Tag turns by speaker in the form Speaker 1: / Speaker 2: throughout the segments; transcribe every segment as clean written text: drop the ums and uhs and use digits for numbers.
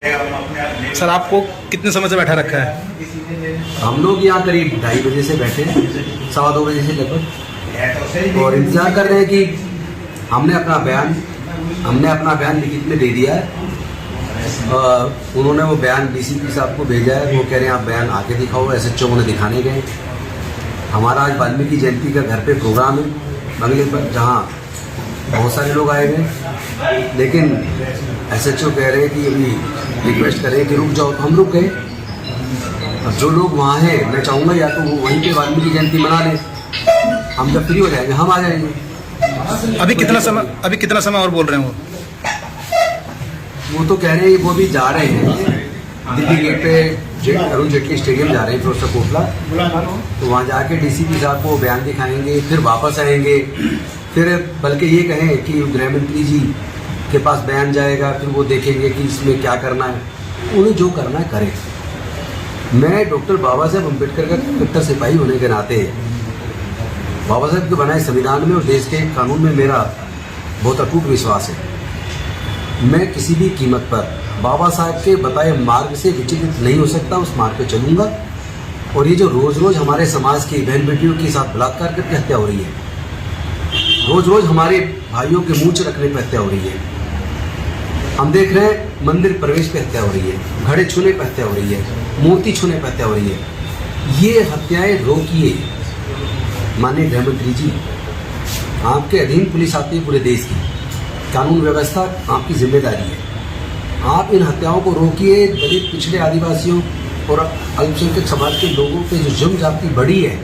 Speaker 1: Sir आपको कितने समय से बैठा रखा है?
Speaker 2: हम लोग यहाँ करीब 2:30 बजे से बैठे हैं, 2:15 बजे से लगभग, और इंतजार कर रहे हैं कि हमने अपना बयान लिखित में दे दिया है। उन्होंने वो बयान डीसीपी साहब को भेजा है। वो कह रहे हैं आप बयान आके दिखाओ। एसएचओ उन्हें दिखाने गए। हमारा आज वाल्मीकि जयंती का घर पे प्रोग्राम है बंगले पर, जहाँ बहुत सारे लोग आए हुए, लेकिन एसएचओ कह रहे हैं कि अभी रिक्वेस्ट करें कि रुक जाओ, तो हम रुक गए। अब जो लोग वहाँ हैं, मैं चाहूँगा या तो वो वहीं पे वाल्मीकि जयंती मना लें, हम जब फ्री हो जाएंगे हम आ जाएंगे।
Speaker 1: अभी कितना समय और बोल रहे हैं
Speaker 2: वो तो कह रहे हैं वो भी जा रहे हैं दिल्ली गेट पे, अरुण जेटली स्टेडियम जा रहे हैं प्रोफेसर कोटला, तो वहाँ जाके डीसीपी साहब को बयान दिखाएंगे, फिर वापस आएंगे, फिर बल्कि ये कहें कि गृह मंत्री जी के पास बयान जाएगा, फिर वो देखेंगे कि इसमें क्या करना है। उन्हें जो करना है करें। मैं डॉक्टर बाबा साहेब अम्बेडकर का कट्टर सिपाही होने के नाते बाबा साहेब के बनाए संविधान में और देश के कानून में मेरा बहुत अटूट विश्वास है। मैं किसी भी कीमत पर बाबा साहब के बताए मार्ग से विचलित नहीं हो सकता, उस मार्ग पे चलूंगा। और ये जो रोज रोज हमारे समाज की बहन बेटियों के साथ बलात्कार करके हत्या हो रही है, रोज रोज हमारे भाइयों के मूंछ रखने पर हत्या हो रही है, हम देख रहे हैं मंदिर प्रवेश पे हत्या हो रही है, घड़े छूने पर हत्या हो रही है, मूर्ति छूने पर हत्या हो रही है। ये हत्याएं रोकिए माननीय गृह मंत्री जी। आपके अधीन पुलिस आती है पूरे देश की, कानून व्यवस्था आपकी जिम्मेदारी है। आप इन हत्याओं को रोकिए। दलित, पिछड़े, आदिवासियों और अल्पसंख्यक समाज के लोगों पे जो जुर्म जाति बढ़ी है,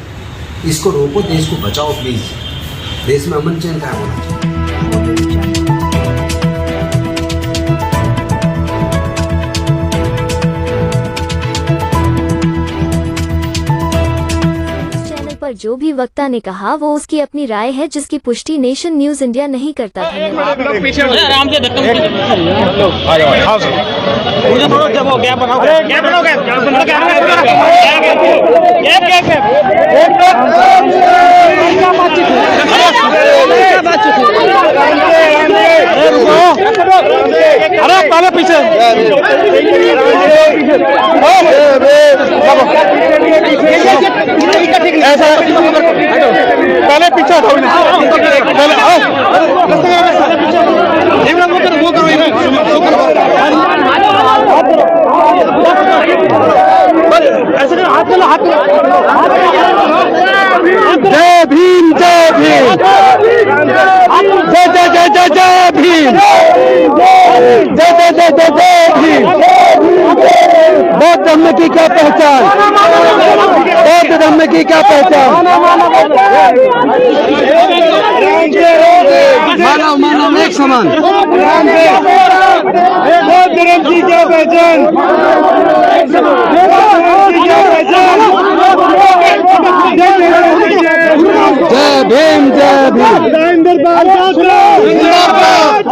Speaker 2: इसको रोको, देश को बचाओ प्लीज। देश में अमन चैन कायम होना चाहिए।
Speaker 3: जो भी वक्ता ने कहा वो उसकी अपनी राय है, जिसकी पुष्टि नेशन न्यूज इंडिया नहीं करता।
Speaker 4: आप लोग पीछे आराम से धक्का मुझे थोड़ा जब हो गया बनाओ, क्या बनाओगे, अरे पहले पीछे ऐसा पहले पीछे हटाओ, जय भीम, जय भीम, जय जय जय जय जय भीम, जय जय जय जय जय भीम। बौद्ध धर्म की क्या पहचान, बौद्ध धर्म की क्या पहचान, मानव मानव एक समान, बौद्ध धर्म की क्या पहचान, जय भीम, जय भीम, जिंदाबाद,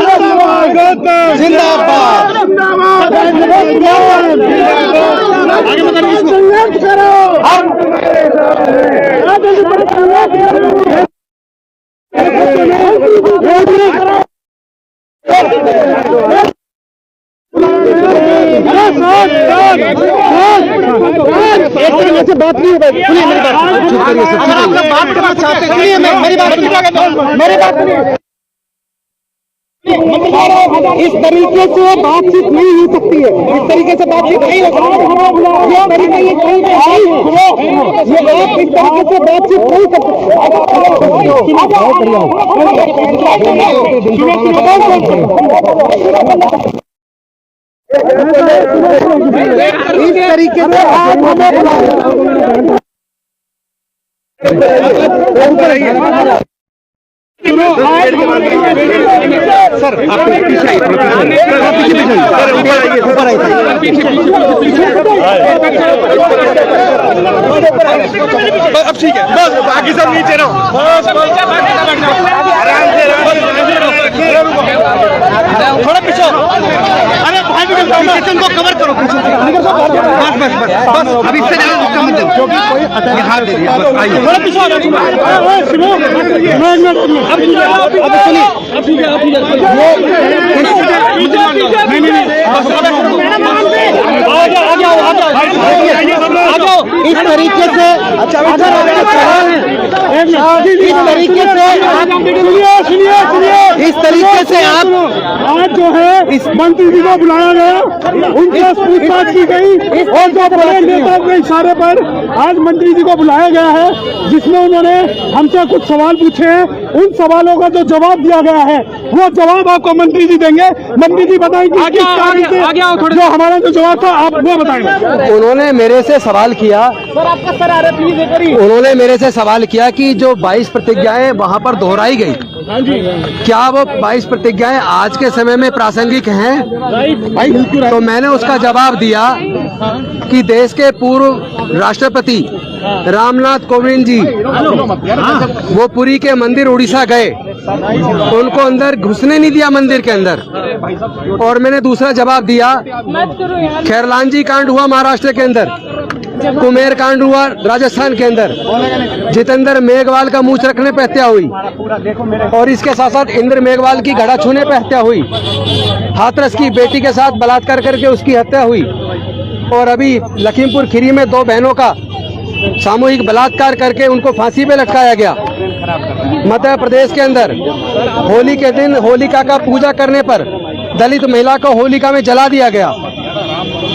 Speaker 4: जिंदाबाद, बात नहीं है भाई, सुनिए मेरी बात, चुप करिए सब, अगर आप लोग बात करना चाहते हैं सुनिए मेरी बात, मेरी बात सुनिए। इस तरीके से बातचीत नहीं हो सकती है, इस तरीके से बातचीत नहीं हो सकती है, ये तरीका ये कहीं पे नहीं है, ये आप इस तरीके से बातचीत नहीं कर इस तरीके से आप सर आप पीछे आइए, ऊपर आइए, अब ठीक है, बस बाकी सब नीचे रहो, आराम से थोड़ा पीछे। अरे भाई किचन को कवर करो, बस बस बस बस, अब इससे ज्यादा धक्का मत दो, क्योंकि कोई हाथ दे दिया, बस आइए थोड़ा पीछे। अब सुनिए, नहीं इस तरीके से इस तरीके से आप
Speaker 5: आज जो है इस मंत्री जी को बुलाया गया, उनसे पूछताछ की गई और जो बड़े नेताओं के इशारे पर आज मंत्री जी को बुलाया गया है, जिसमें उन्होंने हमसे कुछ सवाल पूछे हैं। उन सवालों का जो जवाब दिया गया है वो जवाब आपको मंत्री जी देंगे। मंत्री जी बताएंगे किस तारीख से जो हमारा जो जवाब था आप वो बताएंगे।
Speaker 4: उन्होंने मेरे से सवाल किया, उन्होंने मेरे से सवाल किया कि जो 22 प्रतिज्ञाएं वहां पर दोहराई गई, क्या वो 22 प्रतिज्ञाएं आज के समय में प्रासंगिक हैं? तो मैंने उसका जवाब दिया कि देश के पूर्व राष्ट्रपति रामनाथ कोविंद जी वो पुरी के मंदिर उड़ीसा गए, उनको अंदर घुसने नहीं दिया मंदिर के अंदर। और मैंने दूसरा जवाब दिया, खैरलांजी कांड हुआ महाराष्ट्र के अंदर, कुमेर कांड हुआ राजस्थान के अंदर, जितेंद्र मेघवाल का मूछ रखने पे हत्या हुई, और इसके साथ साथ इंद्र मेघवाल की घड़ा छूने पे हत्या हुई, हाथरस की बेटी के साथ बलात्कार करके उसकी हत्या हुई, और अभी लखीमपुर खीरी में 2 बहनों का सामूहिक बलात्कार करके उनको फांसी पे लटकाया गया। मध्य प्रदेश के अंदर होली के दिन होलिका का पूजा करने पर दलित महिला को होलिका में जला दिया गया।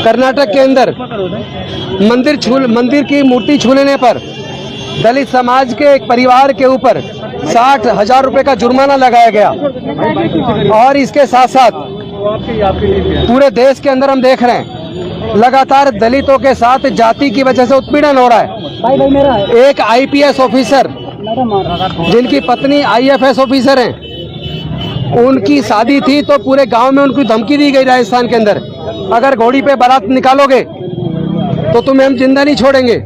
Speaker 4: कर्नाटक के अंदर मंदिर की मूर्ति छू लेने पर दलित समाज के एक परिवार के ऊपर 60,000 रुपए का जुर्माना लगाया गया। और इसके साथ साथ पूरे देश के अंदर हम देख रहे हैं लगातार दलितों के साथ जाति की वजह से उत्पीड़न हो रहा है। एक IPS ऑफिसर जिनकी पत्नी IFS ऑफिसर हैं, उनकी शादी थी तो पूरे गांव में उनको धमकी दी गई राजस्थान के अंदर, अगर घोड़ी पे बारात निकालोगे तो तुम्हें हम जिंदा नहीं छोड़ेंगे।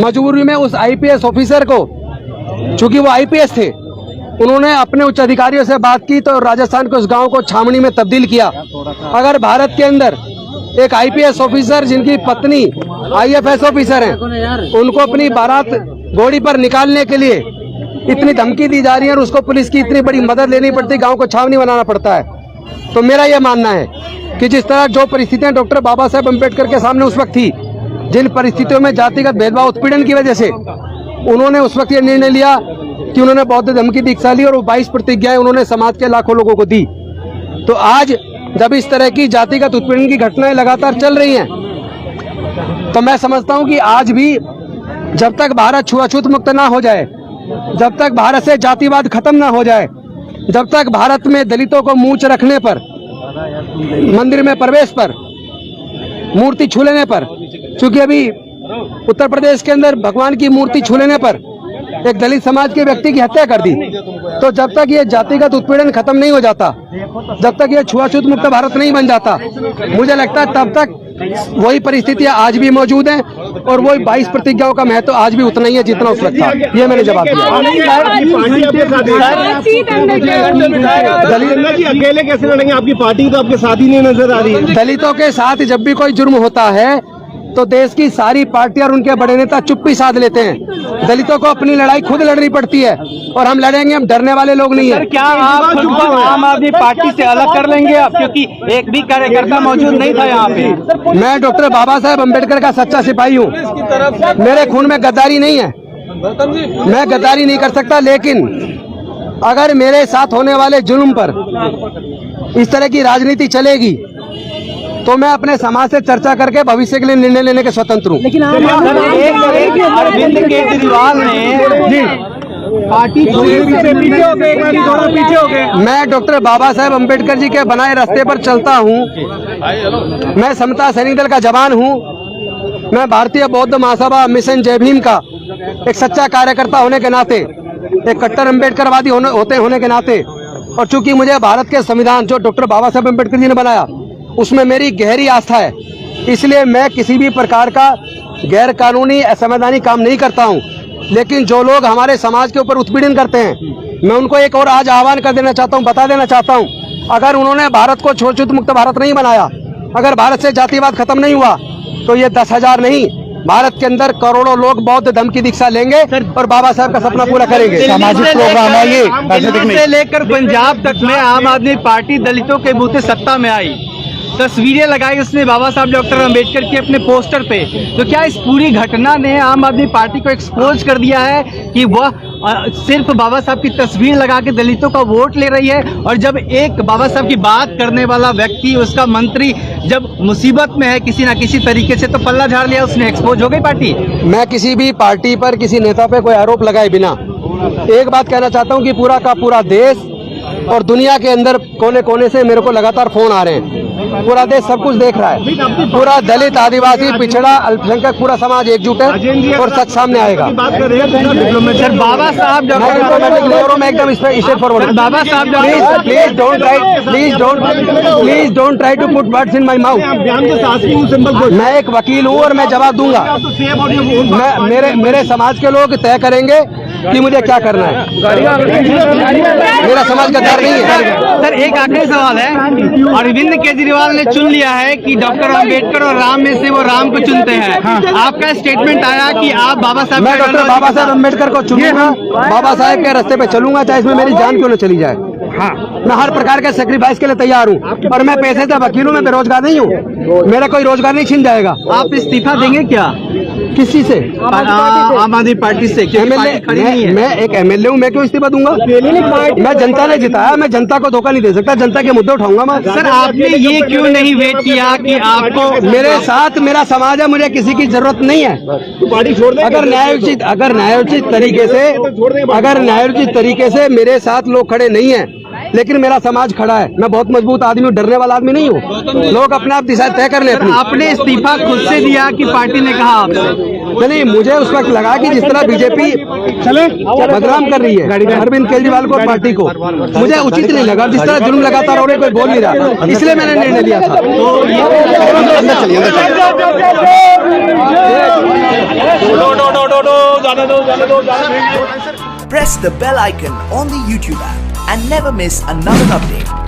Speaker 4: मजबूरी में उस IPS ऑफिसर को, चूंकि वो IPS थे, उन्होंने अपने उच्च अधिकारियों से बात की तो राजस्थान के उस गांव को छावनी में तब्दील किया। अगर भारत के अंदर एक IPS ऑफिसर जिनकी पत्नी IFS ऑफिसर हैं, उनको अपनी बारात घोड़ी पर निकालने के लिए इतनी धमकी दी जा रही है और उसको पुलिस की इतनी बड़ी मदद लेनी पड़ती, गांव को छावनी बनाना पड़ता है, तो मेरा यह मानना है कि जिस तरह जो परिस्थितियां डॉक्टर बाबा साहेब अम्बेडकर के सामने उस वक्त थी, जिन परिस्थितियों में जातिगत भेदभाव उत्पीड़न की वजह से उन्होंने उस वक्त ये निर्णय लिया कि उन्होंने बौद्ध धर्म की दीक्षा ली और वो 22 प्रतिज्ञाएं उन्होंने समाज के लाखों लोगों को दी। तो आज जब इस तरह की जातिगत उत्पीड़न की घटनाएं लगातार चल रही हैं, तो मैं समझता हूं कि आज भी जब तक भारत छुआछूत मुक्त ना हो जाए, जब तक भारत से जातिवाद खत्म ना हो जाए, जब तक भारत में दलितों को मूंछ रखने पर, मंदिर में प्रवेश पर, मूर्ति छू लेने पर, चूंकि अभी उत्तर प्रदेश के अंदर भगवान की मूर्ति छू लेने पर एक दलित समाज के व्यक्ति की हत्या कर दी, तो जब तक ये जातिगत उत्पीड़न खत्म नहीं हो जाता, जब तक ये छुआछूत मुक्त भारत नहीं बन जाता, मुझे लगता है तब तक वही परिस्थितियां आज भी मौजूद हैं और वही 22 प्रतिज्ञाओं का महत्व आज भी उतना ही है जितना उस वक्त था। ये मैंने जवाब दिया।
Speaker 5: अकेले कैसे लड़ेंगे? आपकी पार्टी तो आपके साथ ही नहीं नजर आ रही है।
Speaker 4: दलितों के साथ जब भी कोई जुर्म होता है तो देश की सारी पार्टियां और उनके बड़े नेता चुप्पी साध लेते हैं। दलितों को अपनी लड़ाई खुद लड़नी पड़ती है और हम लड़ेंगे, हम डरने वाले लोग नहीं है।
Speaker 6: क्या आप आम आदमी पार्टी से अलग कर लेंगे आप, क्योंकि एक भी कार्यकर्ता मौजूद नहीं था यहाँ पे?
Speaker 4: मैं डॉक्टर बाबा साहेब अम्बेडकर का सच्चा सिपाही हूँ, मेरे खून में गद्दारी नहीं है, मैं गद्दारी नहीं कर सकता। लेकिन अगर मेरे साथ होने वाले जुल्म पर इस तरह की राजनीति चलेगी तो मैं अपने समाज से चर्चा करके भविष्य के लिए निर्णय लेने के स्वतंत्र हूँ।
Speaker 6: लेकिन अरविंद केजरीवाल ने पार्टी पीछे हो गए।
Speaker 4: मैं डॉक्टर बाबा साहेब अम्बेडकर जी के बनाए रास्ते पर चलता हूँ। मैं समता सैनिक दल का जवान हूँ। मैं भारतीय बौद्ध महासभा मिशन जय भीम का एक सच्चा कार्यकर्ता होने के नाते, एक कट्टर अम्बेडकरवादी होने के नाते, और चूंकि मुझे भारत के संविधान जो डॉक्टर बाबा साहेब अम्बेडकर जी ने बनाया उसमें मेरी गहरी आस्था है, इसलिए मैं किसी भी प्रकार का गैर कानूनी असंवैधानिक काम नहीं करता हूं। लेकिन जो लोग हमारे समाज के ऊपर उत्पीड़न करते हैं, मैं उनको एक और आज आह्वान कर देना चाहता हूं, बता देना चाहता हूं, अगर उन्होंने भारत को छुआछूत मुक्त भारत नहीं बनाया, अगर भारत से जातिवाद खत्म नहीं हुआ, तो ये 10,000 नहीं, भारत के अंदर करोड़ों लोग बौद्ध धर्म की दीक्षा लेंगे और बाबा साहब का सपना पूरा करेंगे।
Speaker 6: सामाजिक प्रोग्राम है ये, दिल्ली से लेकर पंजाब तक में आम आदमी पार्टी दलितों के बूते सत्ता में आई, तस्वीरें लगाई उसने बाबा साहब डॉक्टर अंबेडकर की अपने पोस्टर पे। तो क्या इस पूरी घटना ने आम आदमी पार्टी को एक्सपोज कर दिया है कि वह सिर्फ बाबा साहब की तस्वीर लगा के दलितों का वोट ले रही है, और जब एक बाबा साहब की बात करने वाला व्यक्ति, उसका मंत्री जब मुसीबत में है किसी ना किसी तरीके से, तो पल्ला झाड़ लिया उसने, एक्सपोज हो गई पार्टी।
Speaker 2: मैं किसी भी पार्टी पर किसी नेता पे कोई आरोप लगाए बिना एक बात कहना चाहता हूं कि पूरा का पूरा देश और दुनिया के अंदर कोने कोने से मेरे को लगातार फोन आ रहे हैं। पूरा देश सब कुछ देख रहा है। पूरा दलित, आदिवासी, पिछड़ा, अल्पसंख्यक पूरा समाज एकजुट है और सच सामने आएगा।
Speaker 6: सर बाबा साहब
Speaker 2: मैं एकदम straight forward.
Speaker 6: Baba Saheb
Speaker 2: please don't try to put words in my mouth. मैं एक वकील हूँ और मैं जवाब दूंगा। मेरे समाज के लोग तय करेंगे कि मुझे क्या करना है। मेरा समाज का डर नहीं है।
Speaker 6: सर एक आखिरी सवाल है, अरविंद केजरीवाल ने चुन लिया है कि डॉक्टर अंबेडकर और राम में से वो राम को चुनते हैं। आपका स्टेटमेंट आया कि आप बाबा साहब,
Speaker 2: मैं डॉक्टर बाबा साहब अंबेडकर को चुनूंगा, बाबा साहब के रास्ते पे चलूंगा, चाहे इसमें मेरी जान क्यों न चली जाए। मैं हर प्रकार के सेक्रीफाइस के लिए तैयार हूँ और मैं पैसे से वकील हूँ, मैं बेरोजगार नहीं हूँ। मेरा कोई रोजगार नहीं छिन जाएगा।
Speaker 6: आप इस्तीफा देंगे क्या?
Speaker 2: किसी से?
Speaker 6: आम आदमी पार्टी से।
Speaker 2: मैं एक एमएलए हूँ, मैं क्यों इस्तीफा दूंगा? मैं जनता ने जिताया, मैं जनता को धोखा नहीं दे सकता। जनता के मुद्दे उठाऊंगा मैं।
Speaker 6: सर आपने ये क्यों नहीं वेट किया कि आपको?
Speaker 2: मेरे साथ मेरा समाज है, मुझे किसी की जरूरत नहीं है। अगर न्यायोचित तरीके से मेरे साथ लोग खड़े नहीं है, लेकिन मेरा समाज खड़ा है। मैं बहुत मजबूत आदमी हूँ, डरने वाला आदमी नहीं हूँ। लोग अपने आप दिशा तय कर ले अपनी।
Speaker 6: आपने इस्तीफा खुद से दिया कि पार्टी ने कहा आपसे?
Speaker 2: नहीं, मुझे उस वक्त लगा कि जिस तरह बीजेपी बदनाम कर रही है अरविंद केजरीवाल को, पार्टी को, मुझे उचित नहीं लगा। जिस तरह जुल्म लगातार हो रहे, कोई बोल नहीं रहा, इसलिए मैंने निर्णय लिया था।
Speaker 7: Press the bell icon on the YouTube app and never miss another update.